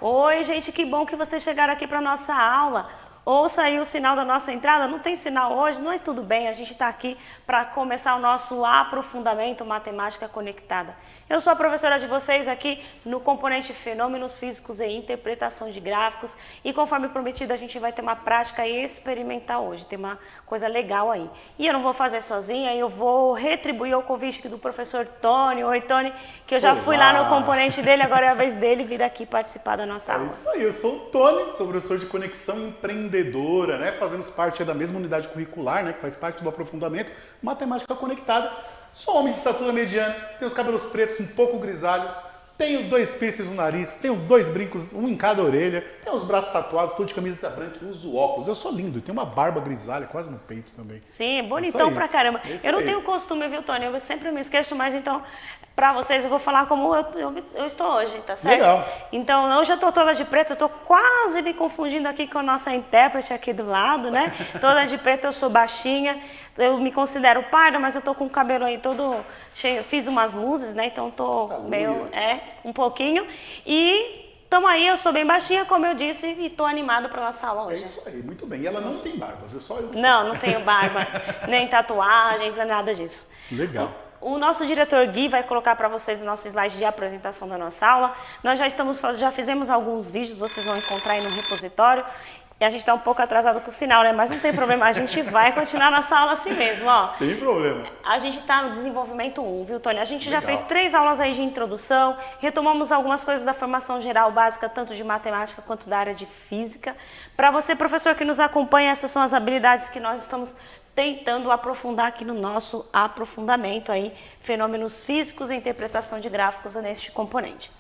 Oi, gente, que bom que vocês chegaram aqui para a nossa aula. Ouça aí o sinal da nossa entrada. Não tem sinal hoje, mas tudo bem. A gente está aqui para começar o nosso aprofundamento matemática conectada. Eu sou a professora de vocês aqui no componente Fenômenos Físicos e Interpretação de Gráficos. E conforme prometido, a gente vai ter uma prática experimental hoje. Tem uma coisa legal aí. E eu não vou fazer sozinha, eu vou retribuir o convite do professor Tony. Oi, Tony, que eu já fui lá no componente dele, agora é a vez dele vir aqui participar da nossa aula. É isso aí, eu sou o Tony, sou professor de Conexão Empreendedora, né? Fazemos parte da mesma unidade curricular, né? Que faz parte do aprofundamento, Matemática Conectada. Sou homem de estatura mediana, tenho os cabelos pretos um pouco grisalhos, tenho 2 piercings no nariz, tenho 2 brincos, um em cada orelha, tenho os braços tatuados, estou de camiseta branca e uso óculos. Eu sou lindo e tenho uma barba grisalha quase no peito também. Sim, bonitão pra caramba. Eu não tenho costume, viu, Tony? Eu sempre me esqueço, mas então, pra vocês, eu vou falar como eu estou hoje, tá certo? Legal. Então, hoje eu tô toda de preto, eu tô quase me confundindo aqui com a nossa intérprete aqui do lado, né? Toda de preto, eu sou baixinha, eu me considero parda, mas eu tô com o cabelo aí todo cheio, fiz umas luzes, né? Então, tô meio, um pouquinho. E tamo aí, eu sou bem baixinha, como eu disse, e tô animada pra nossa aula hoje. É isso aí, muito bem. E ela não tem barba, viu? Só eu. Não tenho barba, nem tatuagens, nem nada disso. Legal. O nosso diretor Gui vai colocar para vocês o nosso slide de apresentação da nossa aula. Nós já fizemos alguns vídeos, vocês vão encontrar aí no repositório. E a gente está um pouco atrasado com o sinal, né? Mas não tem problema, a gente vai continuar nossa aula assim mesmo, ó. Tem problema. A gente está no desenvolvimento 1, viu, Tony? A gente já fez 3 aulas aí de introdução, retomamos algumas coisas da formação geral básica, tanto de matemática quanto da área de física. Para você, professor, que nos acompanha, essas são as habilidades que nós estamos tentando aprofundar aqui no nosso aprofundamento aí, fenômenos físicos e interpretação de gráficos neste componente.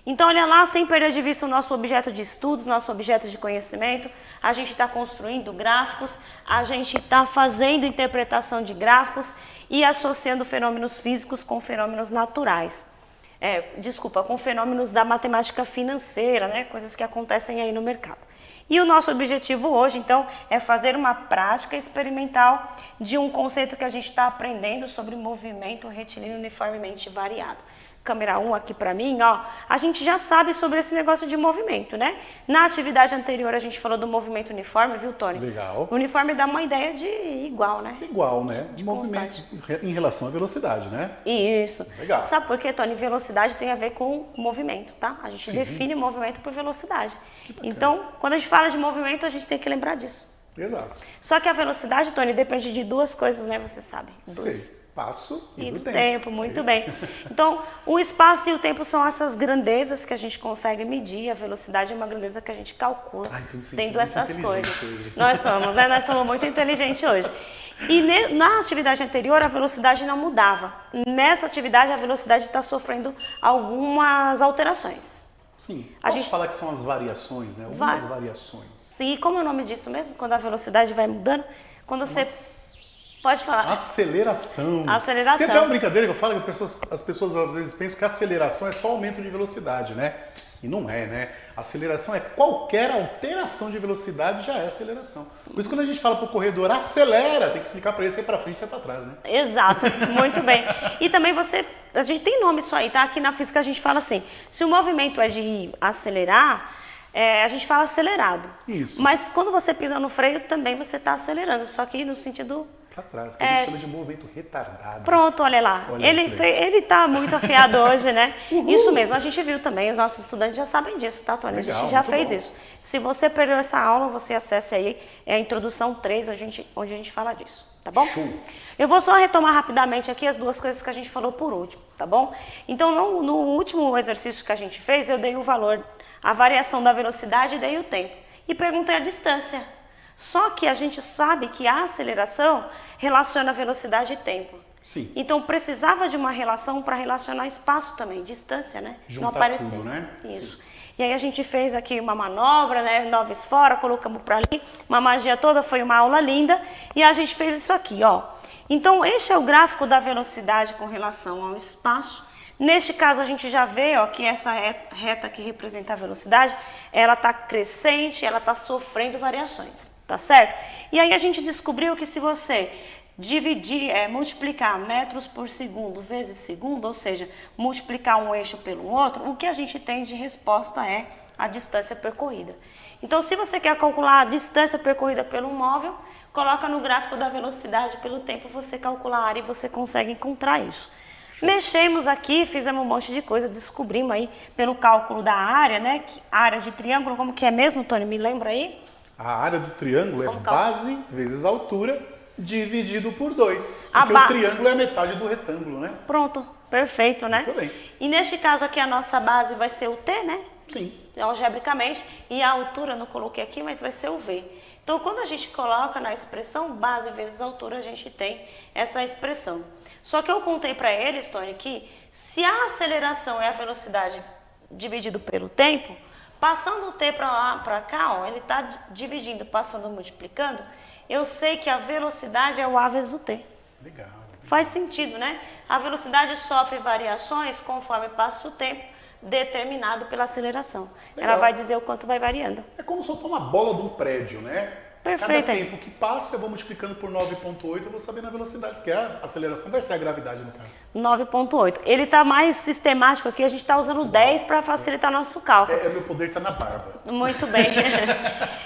Então, olha lá, sem perder de vista o nosso objeto de estudos, nosso objeto de conhecimento, a gente está construindo gráficos, a gente está fazendo interpretação de gráficos e associando fenômenos físicos com fenômenos naturais. Com fenômenos da matemática financeira, né? Coisas que acontecem aí no mercado. E o nosso objetivo hoje, então, é fazer uma prática experimental de um conceito que a gente está aprendendo sobre movimento retilíneo uniformemente variado. Câmera 1 aqui para mim, ó, a gente já sabe sobre esse negócio de movimento, né? Na atividade anterior a gente falou do movimento uniforme, viu, Tony? Legal. O uniforme dá uma ideia de igual, né? Igual, né? De movimento em relação à velocidade, né? Isso. Legal. Sabe por quê, Tony? Velocidade tem a ver com movimento, tá? A gente define movimento por velocidade. Então, quando a gente fala de movimento, a gente tem que lembrar disso. Exato. Só que a velocidade, Tony, depende de 2 coisas, né? Você sabe. Espaço e do do tempo. Muito bem. Então, o espaço e o tempo são essas grandezas que a gente consegue medir. A velocidade é uma grandeza que a gente calcula, tendo essas coisas. Hoje. Nós somos, né? Nós estamos muito inteligentes hoje. E na atividade anterior, a velocidade não mudava. Nessa atividade, a velocidade está sofrendo algumas alterações. Sim. Posso falar que são as variações, né? Algumas variações. Sim, como é o nome disso mesmo? Quando a velocidade vai mudando? Quando você... Pode falar. Aceleração. Aceleração. Tem até uma brincadeira que eu falo que as pessoas às vezes pensam que a aceleração é só aumento de velocidade, né? E não é, né? Aceleração é qualquer alteração de velocidade já é aceleração. Por isso quando a gente fala pro corredor acelera, tem que explicar para ele se é para frente ou se é para trás, né? Exato, muito bem. E também a gente tem nome isso aí, tá? Aqui na física a gente fala assim, se o movimento é de acelerar, a gente fala acelerado. Isso. Mas quando você pisa no freio, também você está acelerando, só que no sentido... Para trás, que a gente chama de movimento retardado. Pronto, olha lá. Ele tá muito afiado hoje, né? Isso mesmo, a gente viu também, os nossos estudantes já sabem disso, tá, Tony? Legal, a gente já fez bom. isso. Se você perdeu essa aula, você acesse aí a introdução 3, onde a gente fala disso, tá bom? Show. Eu vou só retomar rapidamente aqui as 2 coisas que a gente falou por último, tá bom? Então, no último exercício que a gente fez, eu dei o valor, a variação da velocidade e dei o tempo. E perguntei a distância. Só que a gente sabe que a aceleração relaciona velocidade e tempo. Sim. Então precisava de uma relação para relacionar espaço também, distância, né? Juntar não aparecer. tudo, né? Isso. Sim. E aí a gente fez aqui uma manobra, né? 9 fora, colocamos para ali, uma magia toda, foi uma aula linda. E a gente fez isso aqui, ó. Então este é o gráfico da velocidade com relação ao espaço. Neste caso, a gente já vê ó, que essa reta que representa a velocidade, ela está crescente, ela está sofrendo variações, tá certo? E aí a gente descobriu que se você multiplicar metros por segundo vezes segundo, ou seja, multiplicar um eixo pelo outro, o que a gente tem de resposta é a distância percorrida. Então, se você quer calcular a distância percorrida pelo móvel, coloca no gráfico da velocidade pelo tempo, você calcula a área e você consegue encontrar isso. Mexemos aqui, fizemos um monte de coisa, descobrimos aí pelo cálculo da área, né? A área de triângulo, como que é mesmo, Tony? Me lembra aí? A área do triângulo é base vezes altura dividido por 2. Porque o triângulo é a metade do retângulo, né? Pronto, perfeito, né? Muito bem. E neste caso aqui a nossa base vai ser o T, né? Sim. Algebricamente. E a altura não coloquei aqui, mas vai ser o V. Então, quando a gente coloca na expressão base vezes altura, a gente tem essa expressão. Só que eu contei para eles, Tony, que se a aceleração é a velocidade dividido pelo tempo, passando o t para lá, para cá, ó, ele está dividindo, passando, multiplicando, eu sei que a velocidade é o a vezes o t. Legal. Faz sentido, né? A velocidade sofre variações conforme passa o tempo, determinado pela aceleração. Legal. Ela vai dizer o quanto vai variando. É como soltar uma bola de um prédio, né? Perfeito. Cada tempo que passa, eu vou multiplicando por 9,8, eu vou sabendo a velocidade, porque a aceleração vai ser a gravidade no caso. 9,8. Ele está mais sistemático aqui, a gente está usando 10 para facilitar nosso cálculo. Meu poder está na barba. Muito bem.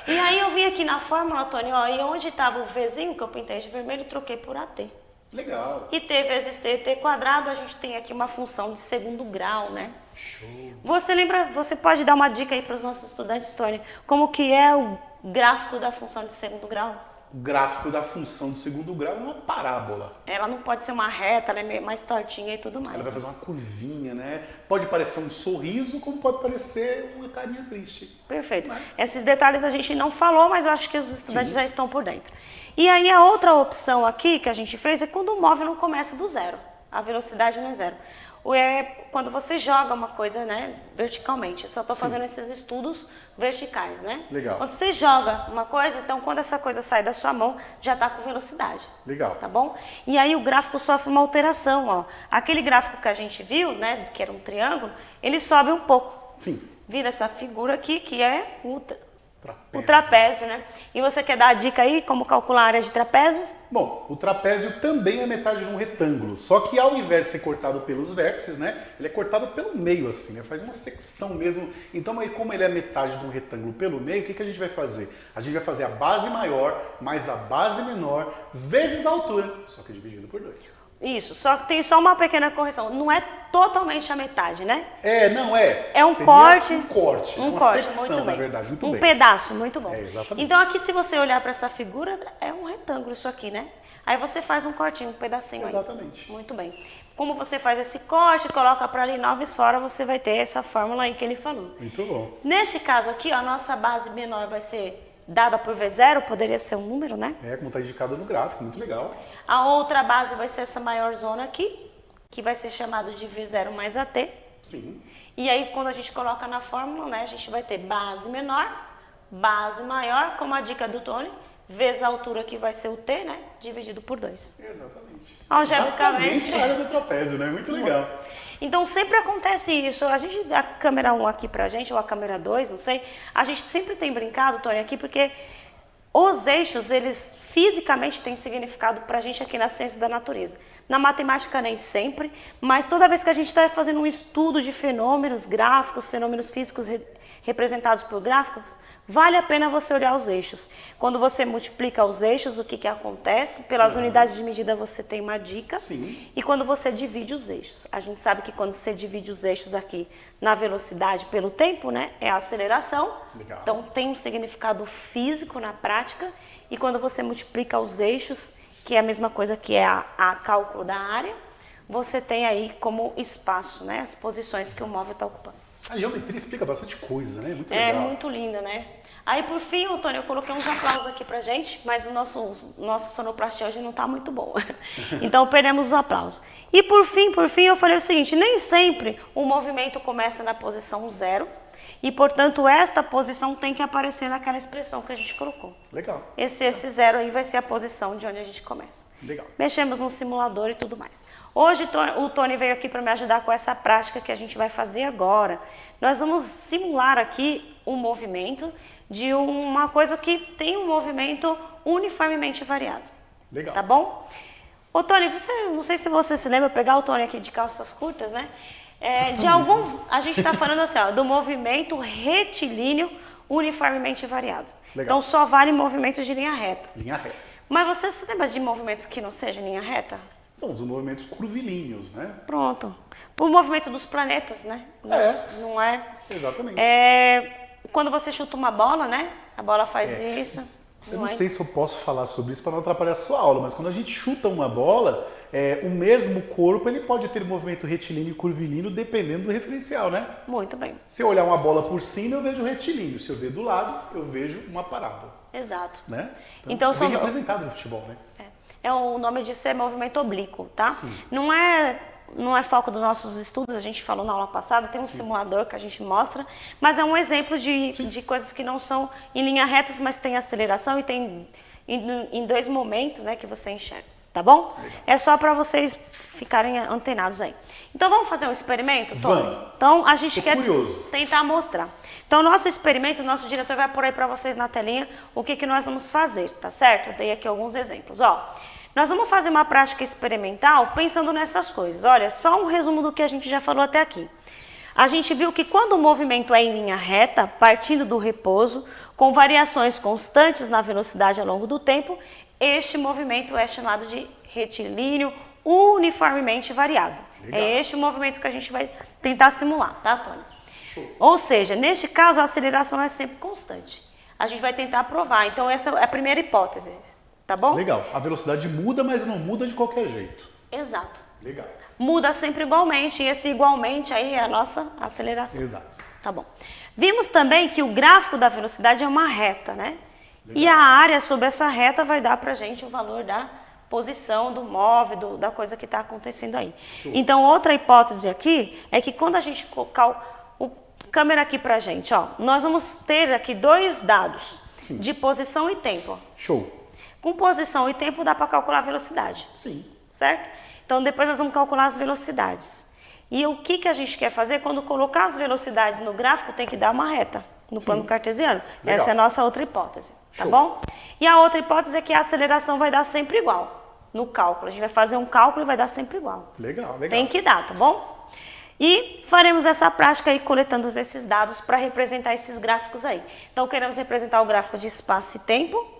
E aí eu vim aqui na fórmula, Tony, ó, e onde estava o Vzinho, que eu pintei de vermelho, troquei por AT. Legal. E T vezes T quadrado, a gente tem aqui uma função de segundo grau, né? Show. Você lembra, você pode dar uma dica aí para os nossos estudantes, Tony, como que é o gráfico da função de segundo grau? O gráfico da função de segundo grau é uma parábola. Ela não pode ser uma reta, ela é mais tortinha e tudo mais. Ela vai fazer uma curvinha, né? Pode parecer um sorriso, como pode parecer uma carinha triste. Perfeito. Esses detalhes a gente não falou, mas eu acho que os estudantes já estão por dentro. E aí a outra opção aqui que a gente fez é quando o móvel não começa do zero. A velocidade não é zero. É quando você joga uma coisa, né, verticalmente. Eu só estou fazendo esses estudos verticais, né? Legal. Quando você joga uma coisa, então quando essa coisa sai da sua mão, já está com velocidade. Legal. Tá bom? E aí o gráfico sofre uma alteração, ó. Aquele gráfico que a gente viu, né, que era um triângulo, ele sobe um pouco. Sim. Vira essa figura aqui, que é o Trapézio. trapézio, né? E você quer dar a dica aí, como calcular a área de trapézio? Bom, o trapézio também é metade de um retângulo, só que ao invés de ser cortado pelos vértices, né, ele é cortado pelo meio assim, né, faz uma secção mesmo. Então, como ele é metade de um retângulo pelo meio, o que a gente vai fazer? A gente vai fazer a base maior mais a base menor vezes a altura, só que dividido por 2. Isso, só que tem só uma pequena correção. Não é totalmente a metade, né? Não é. É um Seria corte. Um corte. Um uma corte, secção, muito bem. na verdade. Muito bem. Um pedaço, muito bom. Exatamente. Então aqui, se você olhar para essa figura, é um retângulo isso aqui, né? Aí você faz um cortinho, um pedacinho Exatamente. aí. Muito bem. Como você faz esse corte, coloca para ali 9 fora, você vai ter essa fórmula aí que ele falou. Muito bom. Neste caso aqui, ó, a nossa base menor vai ser dada por V0, poderia ser um número, né? Como está indicado no gráfico, muito legal. A outra base vai ser essa maior zona aqui, que vai ser chamado de V0 mais AT. Sim. E aí, quando a gente coloca na fórmula, né, a gente vai ter base menor, base maior, como a dica do Tony, vezes a altura que vai ser o T, né, dividido por 2. Exatamente. Algebricamente. Exatamente a área do trapézio, né? Muito legal. Então, sempre acontece isso. A gente, a câmera 1 aqui pra gente, ou a câmera 2, não sei, a gente sempre tem brincado, Tony, aqui, porque os eixos, eles fisicamente têm significado pra gente aqui na ciência da natureza. Na matemática nem sempre, mas toda vez que a gente está fazendo um estudo de fenômenos gráficos, fenômenos físicos representados por gráficos, vale a pena você olhar os eixos. Quando você multiplica os eixos, o que acontece? Pelas unidades de medida você tem uma dica. Sim. E quando você divide os eixos. A gente sabe que quando você divide os eixos aqui na velocidade pelo tempo, né, é a aceleração. Legal. Então tem um significado físico na prática. E quando você multiplica os eixos, que é a mesma coisa que é a cálculo da área, você tem aí como espaço, né, as posições que o móvel está ocupando. A geometria explica bastante coisa, né? Muito É legal. muito linda, né? Aí, por fim, Tony, eu coloquei uns aplausos aqui pra gente, mas o nosso sonoplastia hoje não tá muito bom. Então, perdemos os aplausos. E, por fim, eu falei o seguinte, nem sempre o movimento começa na posição 0 e, portanto, esta posição tem que aparecer naquela expressão que a gente colocou. Legal. Esse 0 aí vai ser a posição de onde a gente começa. Legal. Mexemos no simulador e tudo mais. Hoje o Tony veio aqui para me ajudar com essa prática que a gente vai fazer agora. Nós vamos simular aqui um movimento de uma coisa que tem um movimento uniformemente variado. Legal. Tá bom? Ô Tony, não sei se você se lembra, pegar o Tony aqui de calças curtas, né? A gente está falando assim, ó, do movimento retilíneo uniformemente variado. Legal. Então só vale movimentos de linha reta. Linha reta. Mas você se lembra de movimentos que não sejam linha reta? São os movimentos curvilíneos, né? Pronto. O movimento dos planetas, né? Não é? Exatamente. Quando você chuta uma bola, né? A bola faz isso. Eu não sei se eu posso falar sobre isso para não atrapalhar a sua aula, mas quando a gente chuta uma bola, o mesmo corpo ele pode ter movimento retilíneo e curvilíneo dependendo do referencial, né? Muito bem. Se eu olhar uma bola por cima, eu vejo retilíneo. Se eu ver do lado, eu vejo uma parábola. Exato. Né? Então, bem representado no futebol, né? O nome disso é movimento oblíquo, tá? Sim. Não é foco dos nossos estudos, a gente falou na aula passada, tem um simulador que a gente mostra, mas é um exemplo de coisas que não são em linha reta, mas tem aceleração e tem em dois momentos, né, que você enxerga, tá bom? Legal. É só para vocês ficarem antenados aí. Então vamos fazer um experimento, Tony? Vamos. Então a gente quer curioso. tentar mostrar. Então o nosso experimento, o nosso diretor vai pôr aí para vocês na telinha o que nós vamos fazer, tá certo? Eu dei aqui alguns exemplos, ó. Nós vamos fazer uma prática experimental pensando nessas coisas. Olha, só um resumo do que a gente já falou até aqui. A gente viu que quando o movimento é em linha reta, partindo do repouso, com variações constantes na velocidade ao longo do tempo, este movimento é chamado de retilíneo uniformemente variado. Legal. É este o movimento que a gente vai tentar simular, tá, Tony? Show. Ou seja, neste caso a aceleração é sempre constante. A gente vai tentar provar. Então essa é a primeira hipótese. Tá bom? Legal. A velocidade muda, mas não muda de qualquer jeito. Exato. Legal. Muda sempre igualmente, e esse igualmente aí é a nossa aceleração. Exato. Tá bom. Vimos também que o gráfico da velocidade é uma reta, né? Legal. E a área sobre essa reta vai dar pra gente o valor da posição do móvel, da coisa que está acontecendo aí. Show. Então, outra hipótese aqui é que quando a gente colocar o câmera aqui pra gente, ó, nós vamos ter aqui dois dados de posição e tempo. Show. Com posição e tempo dá para calcular a velocidade. Sim. Certo? Então depois nós vamos calcular as velocidades. E o que a gente quer fazer? Quando colocar as velocidades no gráfico, tem que dar uma reta no plano cartesiano. Legal. Essa é a nossa outra hipótese. Tá Show. bom? E a outra hipótese é que a aceleração vai dar sempre igual no cálculo. A gente vai fazer um cálculo e vai dar sempre igual. Legal, legal. Tem que dar, tá bom? E faremos essa prática aí coletando esses dados para representar esses gráficos aí. Então queremos representar o gráfico de espaço e tempo.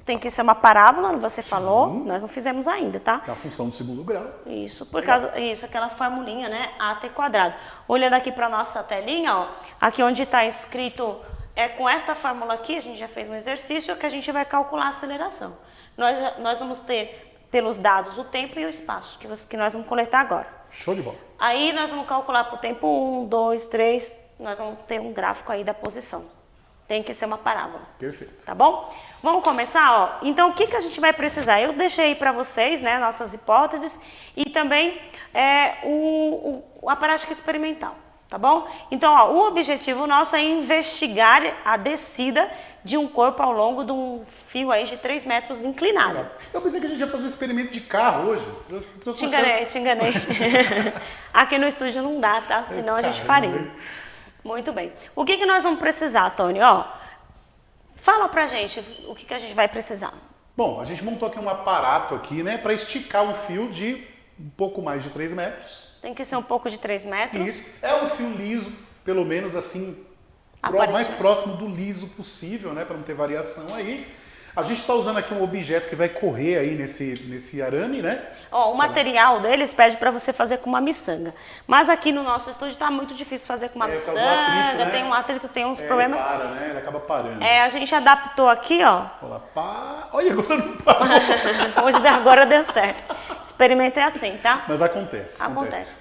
Tem que ser uma parábola, você falou, nós não fizemos ainda, tá? É a função do segundo grau. Isso, por causa, isso, aquela formulinha, né, AT quadrado. Olhando aqui para nossa telinha, ó, aqui onde está escrito, com esta fórmula aqui, a gente já fez um exercício que a gente vai calcular a aceleração. Nós vamos ter, pelos dados, o tempo e o espaço, que nós vamos coletar agora. Show de bola. Aí nós vamos calcular para o tempo 1, 2, 3, nós vamos ter um gráfico aí da posição. Tem que ser uma parábola. Perfeito. Tá bom? Vamos começar, ó. Então, o que a gente vai precisar? Eu deixei aí para vocês, né, nossas hipóteses e também a prática experimental, tá bom? Então, ó, o objetivo nosso é investigar a descida de um corpo ao longo de um fio aí de 3 metros inclinado. Legal. Eu pensei que a gente ia fazer um experimento de carro hoje. Te enganei. Aqui no estúdio não dá, tá? Senão a gente faria. Muito bem. O que nós vamos precisar, Tony? Ó, fala pra gente o que a gente vai precisar. Bom, a gente montou aqui um aparato aqui, né, para esticar um fio de um pouco mais de 3 metros. Tem que ser um pouco de 3 metros. Isso. É um fio liso, pelo menos assim, mais próximo do liso possível, né, para não ter variação aí. A gente está usando aqui um objeto que vai correr aí nesse arame, né? Ó, o material deles pede para você fazer com uma miçanga. Mas aqui no nosso estúdio está muito difícil fazer com uma miçanga. Atrito, né? Tem um atrito, tem uns problemas. Ele para, né? Ele acaba parando. A gente adaptou aqui, ó. Olha, agora não parou. Hoje agora deu certo. Experimento é assim, tá? Mas acontece.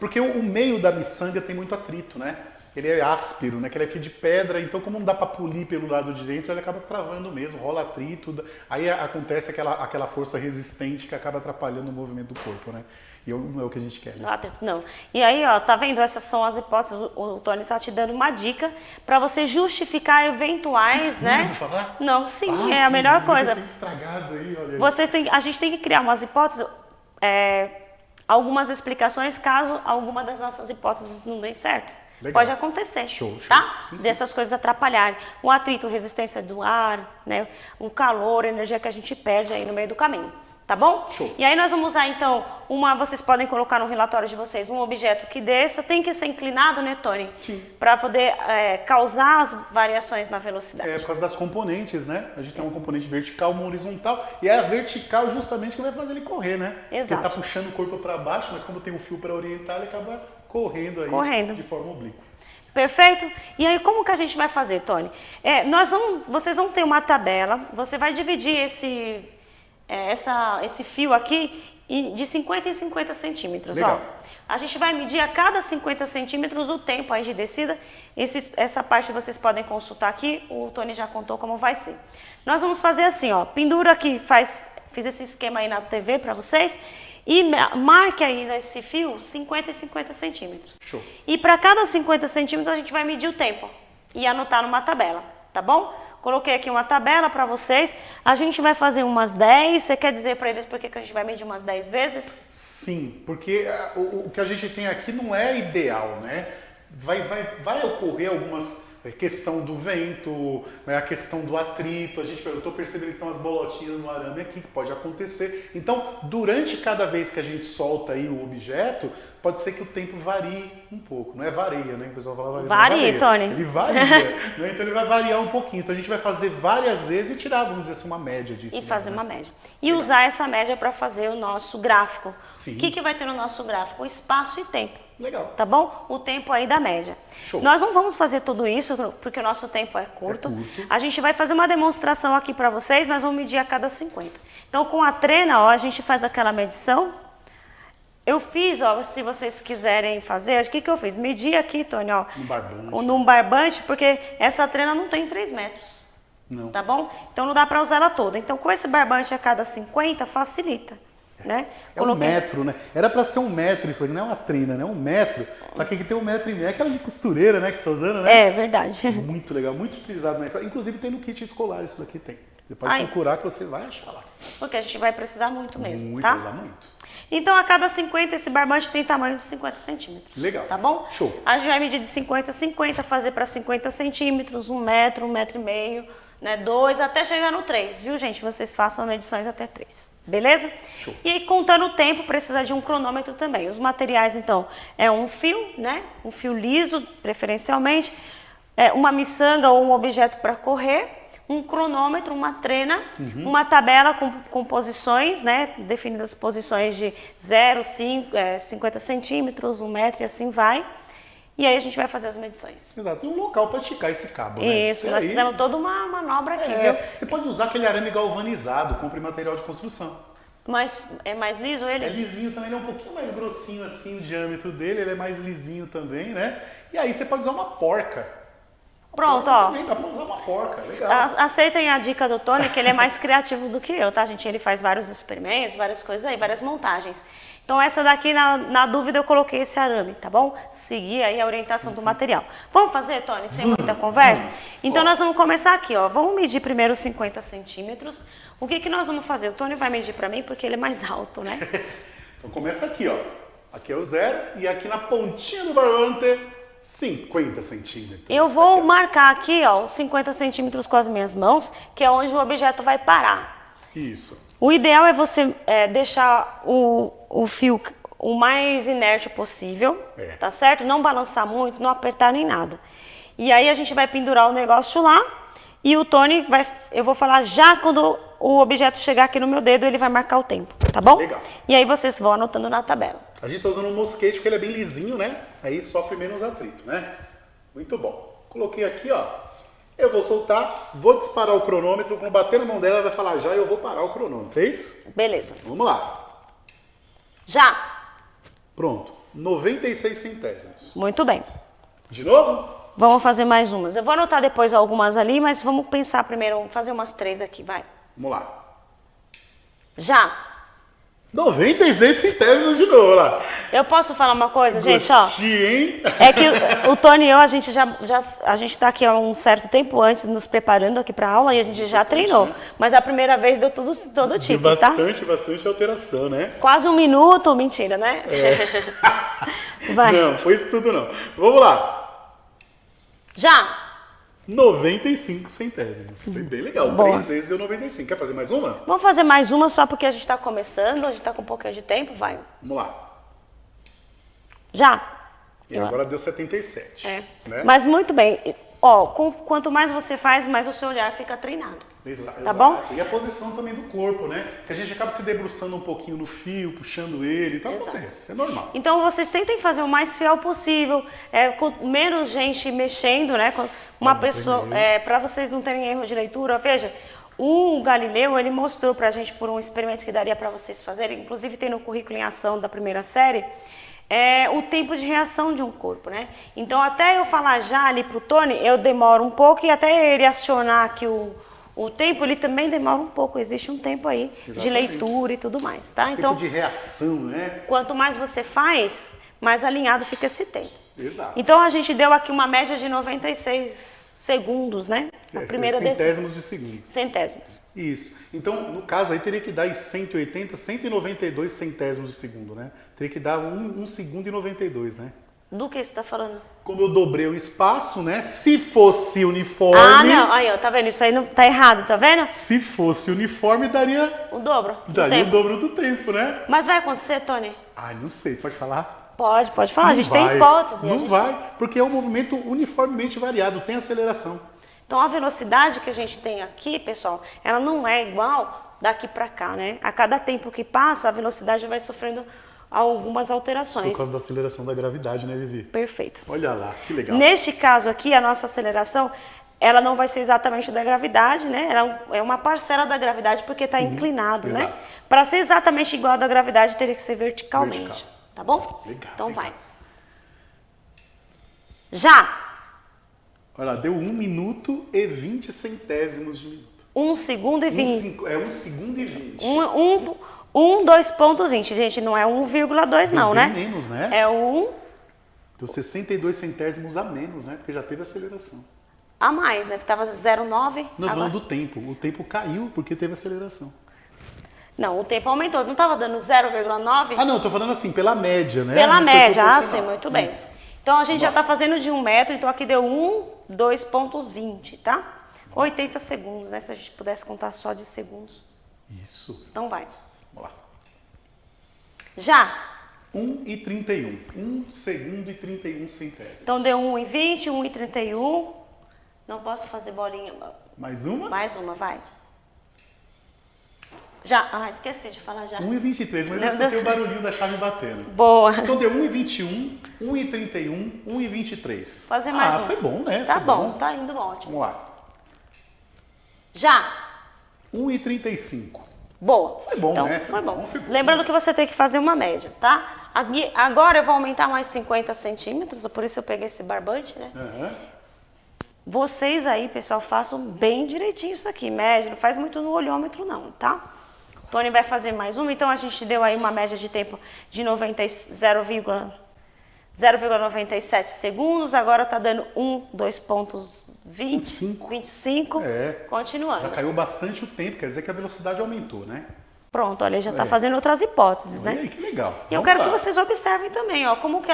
Porque o meio da miçanga tem muito atrito, né? Ele é áspero, né? Que ele é fio de pedra, então como não dá para polir pelo lado de dentro, ele acaba travando mesmo, rola atrito, aí acontece aquela força resistente que acaba atrapalhando o movimento do corpo, né? E não é o que a gente quer, né? Não. E aí, ó, tá vendo? Essas são as hipóteses. O Tony tá te dando uma dica para você justificar eventuais, né? Não falar? Não, sim, é a melhor coisa. Tem estragado aí, olha aí. A gente tem que criar umas hipóteses, algumas explicações caso alguma das nossas hipóteses não dê certo. Legal. Pode acontecer, show. tá? Sim. Dessas coisas atrapalharem. O atrito, resistência do ar, né? O calor, a energia que a gente perde aí no meio do caminho, Tá bom? Show. E aí nós vamos usar, então, vocês podem colocar no relatório de vocês, um objeto que desça, tem que ser inclinado, né, Tony? Sim. Para poder causar as variações na velocidade. Por causa das componentes, né? A gente tem uma componente vertical, uma horizontal, e é a vertical justamente que vai fazer ele correr, né? Exato. Ele tá puxando o corpo para baixo, mas como tem um fio para orientar, ele acaba correndo aí de forma oblíqua. Perfeito? E aí, como que a gente vai fazer, Tony? Vocês vão ter uma tabela, você vai dividir esse fio aqui de 50 em 50 centímetros. Legal. Ó. A gente vai medir a cada 50 centímetros o tempo aí de descida. Essa parte vocês podem consultar aqui, o Tony já contou como vai ser. Nós vamos fazer assim, ó, pendura aqui, fiz esse esquema aí na TV para vocês, e marque aí nesse fio 50 e 50 centímetros. Show. E para cada 50 centímetros a gente vai medir o tempo e anotar numa tabela, tá bom? Coloquei aqui uma tabela para vocês. A gente vai fazer umas 10. Você quer dizer para eles por que a gente vai medir umas 10 vezes? Sim, porque o que a gente tem aqui não é ideal, né? Vai ocorrer algumas... A questão do vento, a questão do atrito, eu estou percebendo que tem umas bolotinhas no arame aqui que pode acontecer. Então, durante cada vez que a gente solta aí o objeto, pode ser que o tempo varie um pouco. Não é varia, né? O pessoal fala varia, Tony. Ele varia, né? Então ele vai variar um pouquinho. Então a gente vai fazer várias vezes e tirar, vamos dizer assim, uma média disso. E fazer uma média. E usar essa média para fazer o nosso gráfico. Sim. O que vai ter no nosso gráfico? O espaço e tempo. Legal. Tá bom? O tempo aí da média. Show. Nós não vamos fazer tudo isso, porque o nosso tempo é curto. A gente vai fazer uma demonstração aqui para vocês, nós vamos medir a cada 50. Então, com a trena, ó, a gente faz aquela medição. Eu fiz, ó, se vocês quiserem fazer, o que eu fiz? Medi aqui, Tony, ó. Num barbante, porque essa trena não tem 3 metros. Não. Tá bom? Então, não dá para usar ela toda. Então, com esse barbante a cada 50, facilita. Né? Um metro, né? Era para ser 1 metro isso aqui, não é uma trina, né? 1 metro. Só que aqui tem 1,5 metro. É aquela de costureira, né? Que você está usando, né? É verdade. Muito legal, muito utilizado na escola. Inclusive tem no kit escolar, isso daqui tem. Você pode procurar que você vai achar lá. Porque a gente vai precisar muito mesmo, muito, tá? Vai usar muito. Então, a cada 50, esse barbante tem tamanho de 50 centímetros. Legal. Tá bom? Show. A gente vai medir de 50 a 50, fazer para 50 centímetros, 1 metro, 1,5 metro, né, 2, até chegar no 3, viu, gente? Vocês façam medições até 3, beleza? Show. E aí, contando o tempo, precisa de um cronômetro também. Os materiais, então, é um fio, né? Um fio liso, preferencialmente, uma miçanga ou um objeto para correr, um cronômetro, uma trena, uma tabela com posições, né? Definidas posições de 0, 5, 50 centímetros, 1 metro e assim vai. E aí a gente vai fazer as medições. Exato. E um local para esticar esse cabo, né? Isso, nós fizemos toda uma manobra aqui, viu? Você pode usar aquele arame galvanizado, compre material de construção. Mas é mais liso ele? É lisinho também, ele é um pouquinho mais grossinho assim, o diâmetro dele, ele é mais lisinho também, né? E aí você pode usar uma porca. Pronto, ó. Também dá pra usar uma porca, legal. Aceitem a dica do Tony, que ele é mais criativo do que eu, tá, gente? Ele faz vários experimentos, várias coisas aí, várias montagens. Então, essa daqui, na dúvida, eu coloquei esse arame, tá bom? Seguir aí a orientação do material. Vamos fazer, Tony, sem muita conversa? Então, nós vamos começar aqui, ó. Vamos medir primeiro 50 centímetros. O que nós vamos fazer? O Tony vai medir pra mim, porque ele é mais alto, né? Então, começa aqui, ó. Aqui é o 0 e aqui na pontinha do barbante, 50 centímetros. Eu vou marcar aqui, ó, os 50 centímetros com as minhas mãos, que é onde o objeto vai parar. Isso. O ideal é você deixar o fio o mais inerte possível, tá certo? Não balançar muito, não apertar nem nada. E aí a gente vai pendurar o negócio lá e o Tony eu vou falar já quando o objeto chegar aqui no meu dedo, ele vai marcar o tempo, tá bom? Legal. E aí vocês vão anotando na tabela. A gente tá usando um mosquete porque ele é bem lisinho, né? Aí sofre menos atrito, né? Muito bom. Coloquei aqui, ó. Eu vou soltar, vou disparar o cronômetro, quando bater na mão dela, ela vai falar já e eu vou parar o cronômetro. É isso? Beleza. Vamos lá. Já. Pronto. 96 centésimos. Muito bem. De novo? Vamos fazer mais umas. Eu vou anotar depois algumas ali, mas vamos pensar primeiro, vamos fazer umas 3 aqui, vai. Vamos lá. Já. 96 centésimos de novo lá. Eu posso falar uma coisa, gente, ó? Hein? É que o Tony e eu, a gente tá aqui há um certo tempo antes, nos preparando aqui pra aula e a gente já treinou. Mas a primeira vez deu todo tipo, tá? Bastante alteração, né? Quase 1 minuto, mentira, né? Vai. Não, foi isso tudo não. Vamos lá. Já. 95 centésimos. Foi bem legal. Boa. 3 vezes deu 95. Quer fazer mais uma? Vamos fazer mais uma só porque a gente está começando, a gente está com um pouquinho de tempo, vai. Vamos lá. Já? E agora deu 77. É. Né? Mas muito bem. Ó, quanto mais você faz, mais o seu olhar fica treinado. Exato. Tá bom? E a posição também do corpo, né? Que a gente acaba se debruçando um pouquinho no fio, puxando ele. Então acontece, é normal. Então vocês tentem fazer o mais fiel possível, com menos gente mexendo, né? Com uma pessoa, para vocês não terem erro de leitura. Veja, o Galileu, ele mostrou pra gente por um experimento que daria para vocês fazerem, inclusive tem no currículo em ação da primeira série, o tempo de reação de um corpo, né? Então até eu falar já ali pro Tony, eu demoro um pouco e até ele acionar aqui o tempo, ele também demora um pouco, existe um tempo aí de leitura e tudo mais, tá? Então, tempo de reação, né? quanto mais você faz, mais alinhado fica esse tempo. Exato. Então a gente deu aqui uma média de 96 segundos, né? A primeira centésimos de segundo. Centésimos. Isso. Então, no caso aí, teria que dar em 180, 192 centésimos de segundo, né? Teria que dar 1 segundo e 92, né? Do que você está falando? Como eu dobrei o espaço, né? Se fosse uniforme... Ah, não. Aí, ó, tá vendo? Isso aí não tá errado, tá vendo? Se fosse uniforme, daria... O dobro do Daria tempo. o dobro do tempo, né? Mas vai acontecer, Tony? Ai, não sei. Pode falar? Pode falar. A gente Não tem vai. hipótese. Não vai, porque é um movimento uniformemente variado, tem aceleração. Então a velocidade que a gente tem aqui, pessoal, ela não é igual daqui para cá, né? A cada tempo que passa, a velocidade vai sofrendo algumas alterações. Por causa da aceleração da gravidade, né, Vivi? Perfeito. Olha lá, que legal. Neste caso aqui, a nossa aceleração, ela não vai ser exatamente da gravidade, né? Ela é uma parcela da gravidade porque está inclinado, exato. né? Para ser exatamente igual à da gravidade, teria que ser verticalmente. Vertical. Tá bom? Legal, então legal. vai. Já! Olha lá, deu 1 minuto e 20 centésimos de minuto. 1 segundo e 20. É 1 segundo e 20. 2,20. Gente, não é 1,2 não, Bem né? menos, né? É 1 Deu 62 centésimos a menos, né? Porque já teve aceleração. a mais, né? Porque estava 0,9. Nós agora... falamos do tempo. O tempo caiu porque teve aceleração. Não, o tempo aumentou. Não estava dando 0,9? Ah, não, eu tô falando assim, pela média, né? Pela Não foi média, proporcional. sim, muito bem. Isso. Então a gente já está fazendo de 1 metro, então aqui deu 2,20, tá? 80 segundos, né? Se a gente pudesse contar só de segundos. Isso. Então vai. Vamos lá. Já! 1 e 31. 1 segundo e 31 centésimos. Então deu 1,20, 1,31. Não posso fazer bolinha. Mais uma? Mais uma, vai. Já. Ah, esqueci de falar já. 1 e 23, mas eu Meu escutei Deus. o barulhinho da chave batendo. Boa. Então deu 1 e 21, 1 e 31, 1 e 23. Fazer mais um. Foi bom, né? Tá Foi bom, tá indo ótimo. Vamos lá. Já! 1 e 35. Boa. Foi bom, então, né? Foi bom. Foi bom. Lembrando que você tem que fazer uma média, tá? Agora eu vou aumentar mais 50 centímetros, por isso eu peguei esse barbante, né? Aham. Vocês aí, pessoal, façam bem direitinho isso aqui, média, não faz muito no olhômetro não, tá? O Tony vai fazer mais uma, então a gente deu aí uma média de tempo de 0,97 segundos, agora tá dando 2,20, 25, continuando. Já caiu bastante o tempo, quer dizer que a velocidade aumentou, né? Pronto, olha, já tá fazendo outras hipóteses, Olha né? aí, que legal. E eu Vamos quero lá. que vocês observem também, ó, como que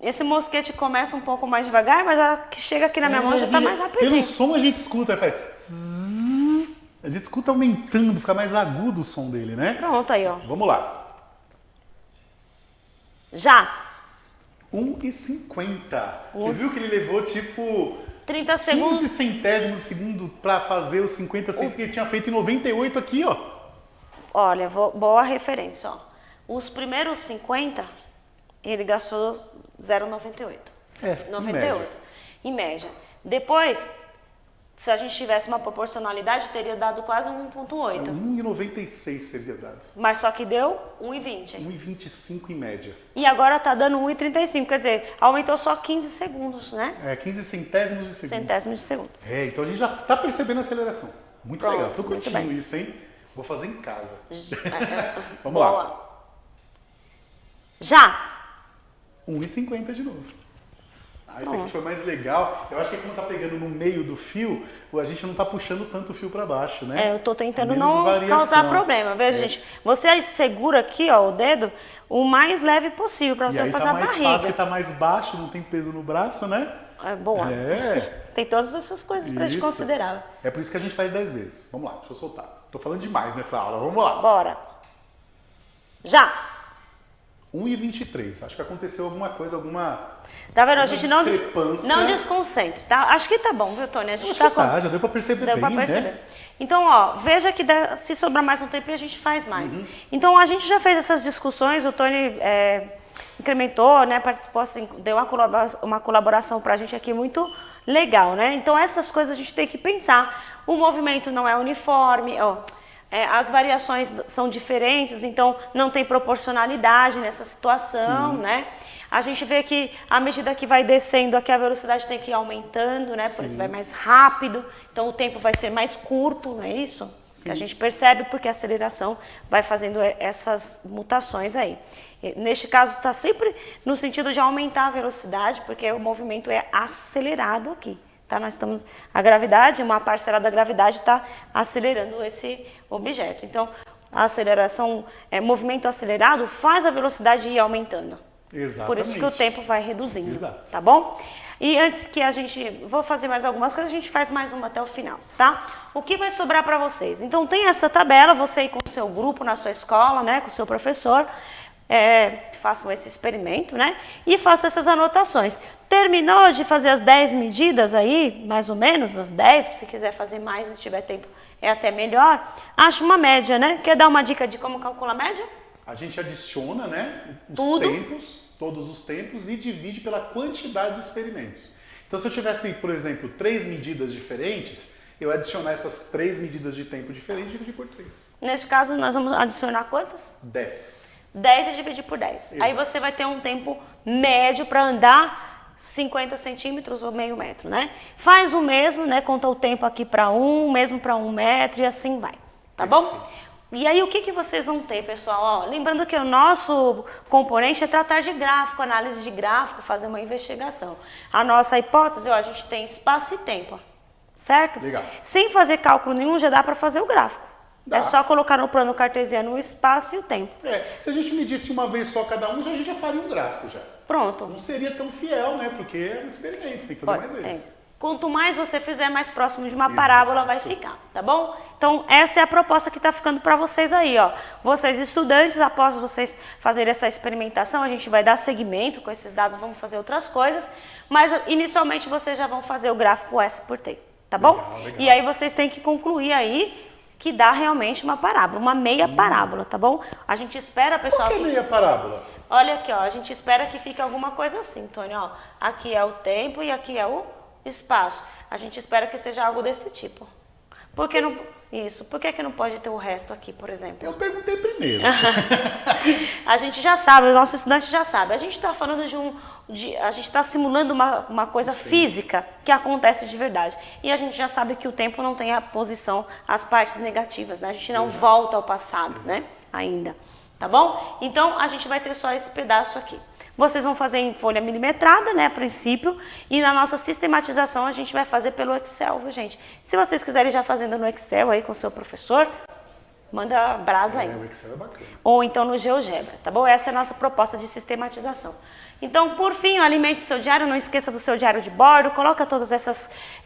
esse mosquete começa um pouco mais devagar, mas já que chega aqui na minha mão já tá mais rapidinho. Pelo som a gente escuta, faz zzz, a gente escuta aumentando, fica mais agudo o som dele, né? Pronto aí, ó. Vamos lá. Já. 1 e 50. Você viu que ele levou tipo 30 segundos. 15 centésimos de segundo para fazer os 50 centésimos que ele tinha feito em 98 aqui, ó. Olha, boa referência, ó. Os primeiros 50, ele gastou 0,98. É, 98. Em média. Depois, se a gente tivesse uma proporcionalidade, teria dado quase 1,8. 1,96 seria dado. Mas só que deu 1,20. 1,25 em média. E agora tá dando 1,35. Quer dizer, aumentou só 15 segundos, né? 15 centésimos de segundo. Centésimos de segundo. Então a gente já tá percebendo a aceleração. Muito Pronto, legal. Tô muito curtindo bem. isso, hein? Vou fazer em casa. Vamos Boa. lá. Já. 1,50 de novo. Esse aqui foi mais legal. Eu acho que quando tá pegando no meio do fio, a gente não tá puxando tanto o fio para baixo, né? Eu tô tentando Menos não variação. causar problema. Veja, gente, você segura aqui, ó, o dedo o mais leve possível para E você aí fazer tá a mais barriga. fácil, porque tá mais baixo, não tem peso no braço, né? É boa. Tem todas essas coisas pra gente considerar. É por isso que a gente faz 10 vezes. Vamos lá, deixa eu soltar. Tô falando demais nessa aula, vamos lá. Bora. Já. 1h23. Acho que aconteceu alguma coisa, Tá vendo? A gente não desconcentre, tá? Acho que tá bom, viu, Tony? A gente já deu pra perceber bem, né? Então, ó, veja que se sobrar mais um tempo a gente faz mais. Então, a gente já fez essas discussões, o Tony incrementou, né, participou, assim, deu uma colaboração pra gente aqui muito legal, né? Então, essas coisas a gente tem que pensar. O movimento não é uniforme, as variações são diferentes, então não tem proporcionalidade nessa situação, né? A gente vê que à medida que vai descendo aqui a velocidade tem que ir aumentando, né? Por isso vai mais rápido, então o tempo vai ser mais curto, não é isso? Sim. A gente percebe porque a aceleração vai fazendo essas mutações aí. Neste caso está sempre no sentido de aumentar a velocidade, porque o movimento é acelerado aqui. Tá? Nós estamos, a gravidade, uma parcela da gravidade está acelerando esse objeto. Então, a aceleração, movimento acelerado faz a velocidade ir aumentando. Exatamente. Por isso que o tempo vai reduzindo. Exato. Tá bom? E antes que vou fazer mais algumas coisas, a gente faz mais uma até o final, tá? O que vai sobrar para vocês? Então, tem essa tabela, você aí com o seu grupo na sua escola, né, com o seu professor, façam esse experimento, né? E façam essas anotações. Terminou de fazer as 10 medidas aí, mais ou menos, as 10, se quiser fazer mais, se tiver tempo, é até melhor. Acha uma média, né? Quer dar uma dica de como calcula a média? A gente adiciona, né, todos os tempos e divide pela quantidade de experimentos. Então, se eu tivesse, por exemplo, 3 medidas diferentes, eu adicionar essas 3 medidas de tempo diferentes e dividir por 3. Neste caso, nós vamos adicionar quantas? 10. 10 e dividir por 10. Exato. Aí você vai ter um tempo médio para andar 50 centímetros ou meio metro, né? Faz o mesmo, né? Conta o tempo aqui para mesmo para 1 metro e assim vai, tá bom? E aí o que vocês vão ter, pessoal? Ó, lembrando que o nosso componente é tratar de gráfico, análise de gráfico, fazer uma investigação. A nossa hipótese, ó, a gente tem espaço e tempo, certo? Legal. Sem fazer cálculo nenhum, já dá para fazer o gráfico. Dá. É só colocar no plano cartesiano o espaço e o tempo. Se a gente medisse uma vez só cada um, a gente já faria um gráfico já. Pronto. Não seria tão fiel, né? Porque é um experimento, tem que fazer mais vezes. Quanto mais você fizer, mais próximo de uma parábola vai ficar, tá bom? Então, essa é a proposta que está ficando para vocês aí, ó. Vocês estudantes, após vocês fazerem essa experimentação, a gente vai dar seguimento com esses dados, vamos fazer outras coisas, mas inicialmente vocês já vão fazer o gráfico S por T, tá bom? Legal. E aí vocês têm que concluir aí que dá realmente uma parábola, uma meia parábola, tá bom? A gente espera, pessoal... Por que meia parábola? Olha aqui, ó, a gente espera que fique alguma coisa assim, Tony, ó. Aqui é o tempo e aqui é o espaço. A gente espera que seja algo desse tipo. Por que não... Isso. Por que não pode ter o resto aqui, por exemplo? Eu perguntei primeiro. A gente já sabe, o nosso estudante já sabe. A gente está falando a gente está simulando uma coisa física que acontece de verdade. E a gente já sabe que o tempo não tem a posição, as partes negativas, né? A gente não volta ao passado, né? Ainda. Tá bom? Então, a gente vai ter só esse pedaço aqui. Vocês vão fazer em folha milimetrada, né, a princípio, e na nossa sistematização a gente vai fazer pelo Excel, viu, gente? Se vocês quiserem já fazendo no Excel aí com o seu professor, manda brasa aí. O Excel é bacana. Ou então no GeoGebra, tá bom? Essa é a nossa proposta de sistematização. Então, por fim, alimente seu diário, não esqueça do seu diário de bordo, coloca todas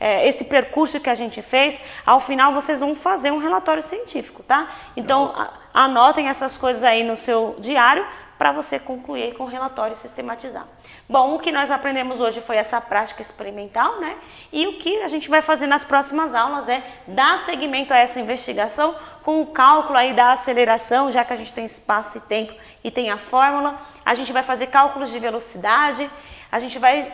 esse percurso que a gente fez. Ao final, vocês vão fazer um relatório científico, tá? Então, anotem essas coisas aí no seu diário, para você concluir com o relatório e sistematizar. Bom, o que nós aprendemos hoje foi essa prática experimental, né? E o que a gente vai fazer nas próximas aulas é dar seguimento a essa investigação com o cálculo aí da aceleração, já que a gente tem espaço e tempo e tem a fórmula. A gente vai fazer cálculos de velocidade, a gente vai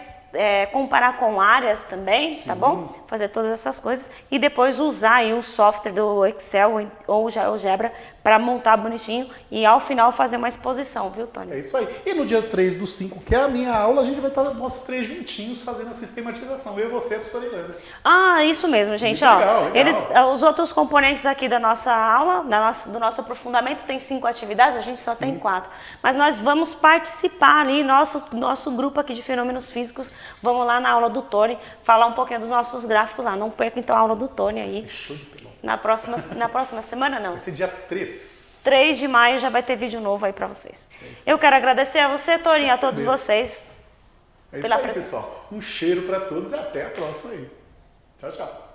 comparar com áreas também, tá bom? Fazer todas essas coisas e depois usar aí o software do Excel ou o GeoGebra para montar bonitinho e ao final fazer uma exposição, viu, Tony? É isso aí. E no dia 3/5, que é a minha aula, a gente vai estar nós 3 juntinhos fazendo a sistematização. Eu e você, a professora Ilana. Ah, isso mesmo, gente. Muito ó, legal. Os outros componentes aqui da nossa aula, do nosso aprofundamento, tem 5 atividades, a gente só tem 4. Mas nós vamos participar ali, nosso grupo aqui de fenômenos físicos. Vamos lá na aula do Tony, falar um pouquinho dos nossos gráficos lá. Não perca então a aula do Tony aí. Show de pelota. Na próxima semana, não. Vai ser dia 3. 3 de maio já vai ter vídeo novo aí pra vocês. Eu quero agradecer a você, Tony, e a todos vocês. É isso pela aí, presença. pessoal. Um cheiro para todos e até a próxima aí. Tchau, tchau.